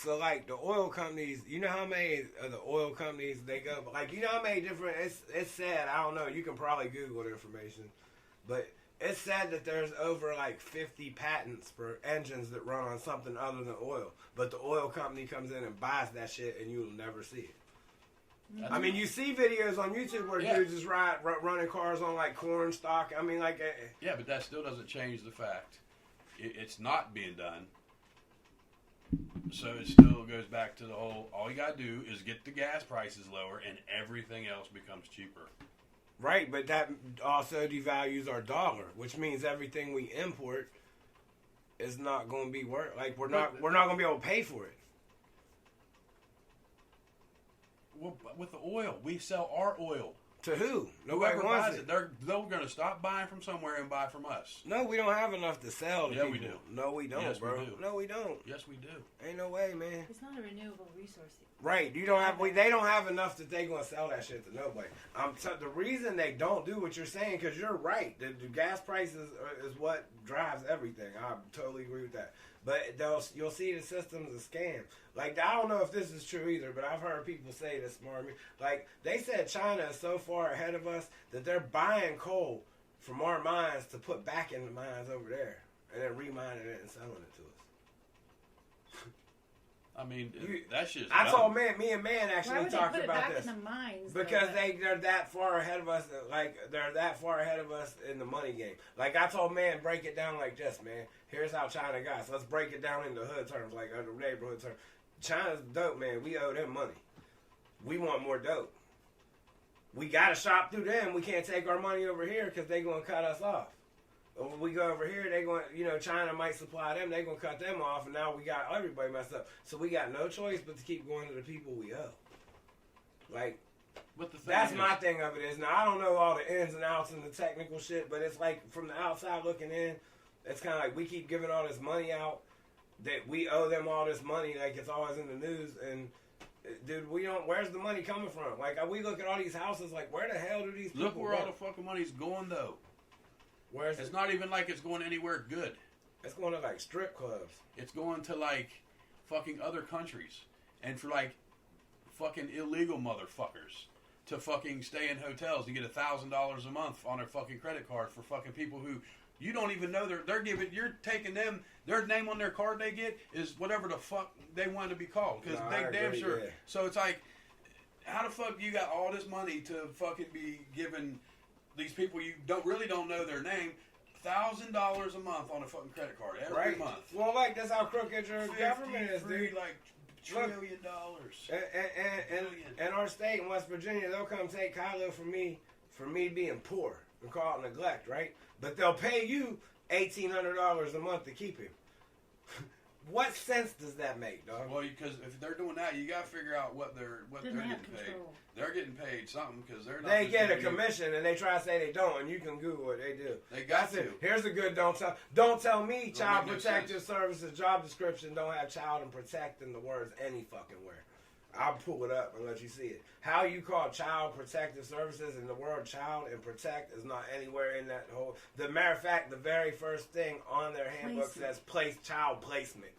So, like, the oil companies, you know how many of the oil companies they go, like, you know how many different, it's sad, I don't know, you can probably Google the information, but it's said that there's over, like, 50 patents for engines that run on something other than oil, but the oil company comes in and buys that shit and you'll never see it. I mean, you see videos on YouTube where dudes just running cars on, like, corn stock. I mean, like... Yeah, but that still doesn't change the fact. It's not being done. So it still goes back to the whole, all you got to do is get the gas prices lower and everything else becomes cheaper. Right, but that also devalues our dollar, which means everything we import is not going to be worth... Like, we're not going to be able to pay for it. Well, with the oil, we sell our oil. To who? Nobody wants it. They're going to stop buying from somewhere and buy from us. No, we don't have enough to sell to people. We do. No, we don't, yes, bro. We do. No, we don't. Yes, we do. Ain't no way, man. It's not a renewable resource. Right. You don't have. They don't have enough that they gonna sell that shit to nobody. The reason they don't do what you're saying, because you're right. The gas prices is what drives everything. I totally agree with that. But you'll see the system's a scam. Like, I don't know if this is true either, but I've heard people say this more. Like, they said China is so far ahead of us that they're buying coal from our mines to put back in the mines over there, and then remining it and selling it to us. I mean, that's just. I told me and Man actually talked about this in the mines, because they're that far ahead of us. Like, they're that far ahead of us in the money game. Like, I told Man, break it down like this, man. Here's how China got. So let's break it down into hood terms, like under neighborhood terms. China's dope, man. We owe them money. We want more dope. We gotta shop through them. We can't take our money over here because they gonna cut us off. When we go over here, they going, China might supply them. They gonna cut them off, and now we got everybody messed up. So we got no choice but to keep going to the people we owe. Like, that's my thing of it is, now I don't know all the ins and outs and the technical shit, but it's like from the outside looking in, it's kind of like we keep giving all this money out that we owe them all this money, like it's always in the news, and dude, where's the money coming from? Like, we look at all these houses, like, where the hell do these people look where go? all the fucking money's going, though. Where's it's not even like it's going anywhere good. It's going to, like, strip clubs. It's going to, like, fucking other countries. And for, like, fucking illegal motherfuckers to fucking stay in hotels and get $1,000 a month on their fucking credit card for fucking people who you don't even know they're giving. You're taking them, their name on their card they get is whatever the fuck they want to be called. Because they damn sure. Yeah. So it's like, how the fuck you got all this money to fucking be giving these people you don't know their name $1,000 a month on a fucking credit card every month? Well, like, that's how crooked your government is, dude. Like $1 trillion. And our state in West Virginia, they'll come take Kylo from me being poor and call it neglect, right? But they'll pay you $1,800 a month to keep him. What sense does that make, dog? Well, because if they're doing that, you got to figure out what they're getting paid. They're getting paid something because they're not. They get a commission, and they try to say they don't, and you can Google what they do. They got to. Here's a good don't tell. Don't tell me Child Protective Services job description don't have child and protect in the words any fucking where. I'll pull it up and let you see it. How you call Child Protective Services in the word child and protect is not anywhere in that whole. The matter of fact, the very first thing on their handbook says child placement.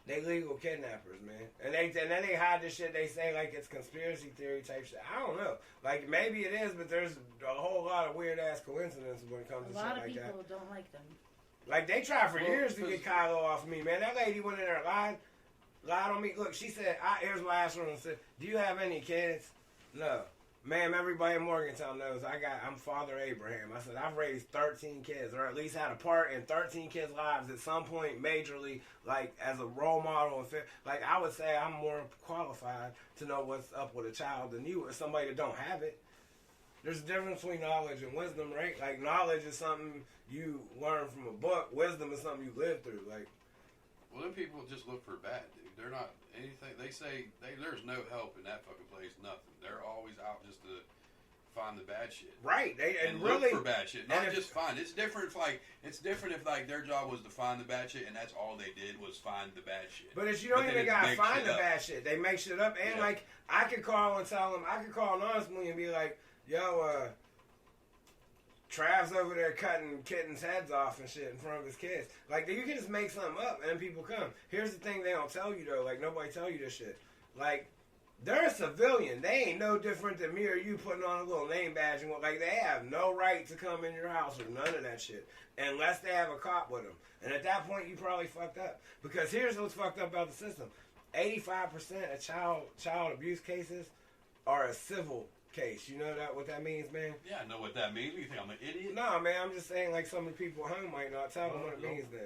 They legal kidnappers, man. And then they hide this shit. They say like it's conspiracy theory type shit. I don't know. Like, maybe it is, but there's a whole lot of weird ass coincidences when it comes to shit like that. A lot of people don't like them. Like, they tried for years to get Kylo off me, man. That lady went in there and lied on me. Look, she said, here's what I asked her and said, do you have any kids? No. Ma'am, everybody in Morgantown knows I'm Father Abraham. I said, I've raised 13 kids, or at least had a part in 13 kids' lives at some point majorly, like, as a role model. Like, I would say I'm more qualified to know what's up with a child than you or somebody that don't have it. There's a difference between knowledge and wisdom, right? Like, knowledge is something you learn from a book. Wisdom is something you live through. Like, well, them people just look for bad, dude. They're not anything. They say there's no help in that fucking place. Nothing. They're always out just to find the bad shit. Right. And really look for bad shit. Not just find. It's different if like their job was to find the bad shit and that's all they did was find the bad shit. But if you don't even gotta find the bad shit, they make shit up. And like, I could call and tell them, I could call anonymously and be like, yo, Trav's over there cutting kittens' heads off and shit in front of his kids. Like, you can just make something up and then people come. Here's the thing they don't tell you, though. Like, nobody tell you this shit. Like, they're a civilian. They ain't no different than me or you putting on a little name badge. And like, they have no right to come in your house or none of that shit. Unless they have a cop with them. And at that point, you probably fucked up. Because here's what's fucked up about the system. 85% of child abuse cases are a civil case. You know what that means, man? Yeah, I know what that means. You think I'm an idiot? No, man, I'm just saying, like, some of the people at home might not tell them what it means then.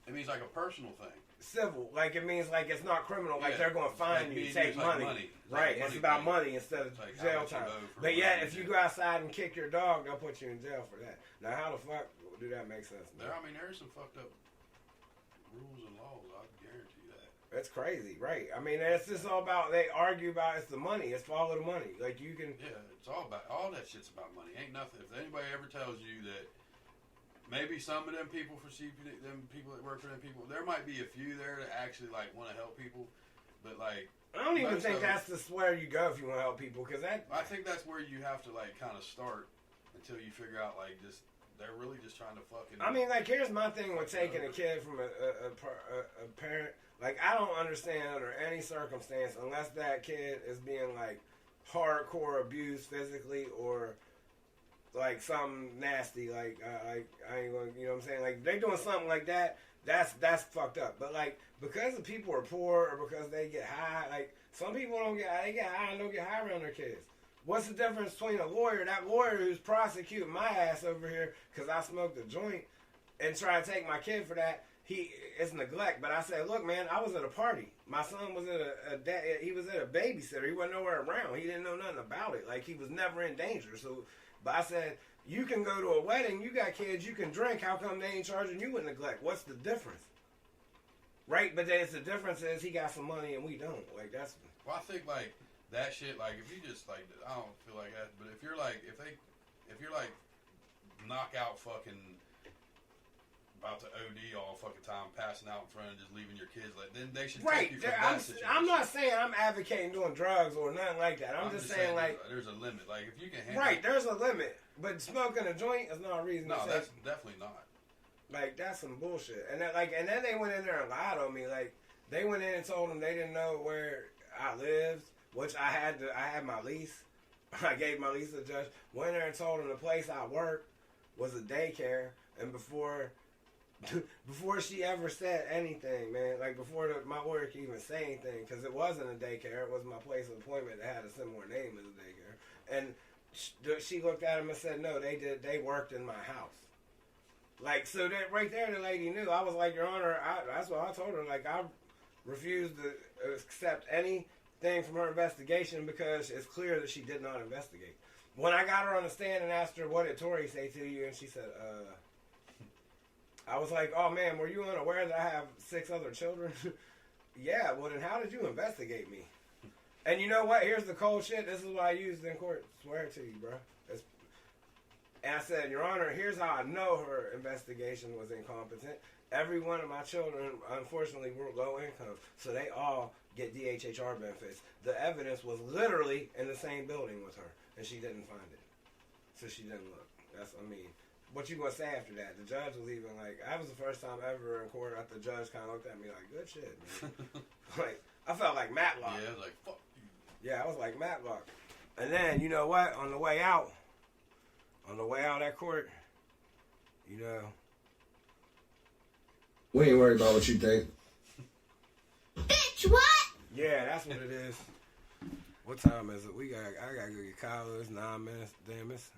It means like a personal thing. Civil, like it means like it's not criminal, like they're going to fine you, take money. Like right, it's about money instead of like jail time. But yeah, if you go outside and kick your dog, they'll put you in jail for that. Now, how the fuck do that make sense? There are some fucked up rules and laws, I guarantee that. That's crazy, right? I mean, it's just all about, they argue about it's the money. It's follow the money. Like, you can... Yeah, it's all that shit's about money. Ain't nothing. If anybody ever tells you that maybe some of them people them people that work for them people, there might be a few there that actually, like, want to help people, but, like... I don't even think that's where you go if you want to help people, because that... I think that's where you have to, like, kind of start until you figure out, like, just... They're really just trying to fucking... I mean, like, here's my thing with taking a kid from a parent. Like, I don't understand under any circumstance, unless that kid is being, like, hardcore abused physically or, like, something nasty. Like, I ain't gonna, you know what I'm saying? Like, they doing something like that, that's fucked up. But, like, because the people are poor or because they get high, like, some people they get high and don't get high around their kids. What's the difference between a lawyer, that lawyer who's prosecuting my ass over here because I smoked a joint and try to take my kid for that? It's neglect. But I said, look, man, I was at a party. My son was at he was at a babysitter. He wasn't nowhere around. He didn't know nothing about it. Like, he was never in danger. So, but I said, you can go to a wedding. You got kids. You can drink. How come they ain't charging you with neglect? What's the difference? Right? But the difference is he got some money and we don't. Like, that's... Well, I think, like... That shit, like, if you just, like, I don't feel like that, but if you're, like, if you're, like, knockout fucking about to OD all fucking time, passing out in front and just leaving your kids, like, then they should take you from that situation. I'm not saying I'm advocating doing drugs or nothing like that. I'm just saying, like... There's a limit. Like, if you can handle... Right, there's a limit. But smoking a joint is not a reason to say... No, that's definitely not. Like, that's some bullshit. And then, like, and then they went in there and lied on me. Like, they went in and told them they didn't know where I lived. Which I had my lease. I gave my lease to the judge. Went there and told him the place I worked was a daycare. And before she ever said anything, man, like before my lawyer could even say anything, because it wasn't a daycare, it was my place of employment that had a similar name as a daycare. And she looked at him and said, no, they worked in my house. Like, so that right there, the lady knew. I was like, Your Honor, that's what I told her. Like, I refused to accept any thing from her investigation because it's clear that she did not investigate. When I got her on the stand and asked her, what did Tori say to you? And she said, I was like, oh man, were you unaware that I have 6 other children? Yeah, well then how did you investigate me? And you know what? Here's the cold shit. This is what I used in court. Swear to you, bro. And I said, Your Honor, here's how I know her investigation was incompetent. Every one of my children, unfortunately, were low income, so they all get DHHR benefits. The evidence was literally in the same building with her, and she didn't find it. So she didn't look. What you gonna say after that? The judge was even like, that was the first time ever in court the judge kind of looked at me like, good shit, man. Like, I felt like Matlock. Yeah, I was like, fuck you. Yeah, I was like Matlock. And then, you know what? On the way out at court, you know, we ain't worried about what you think. Bitch, what? Yeah, that's what it is. What time is it? I gotta go get Kyle. It's 9 minutes. Damn, it's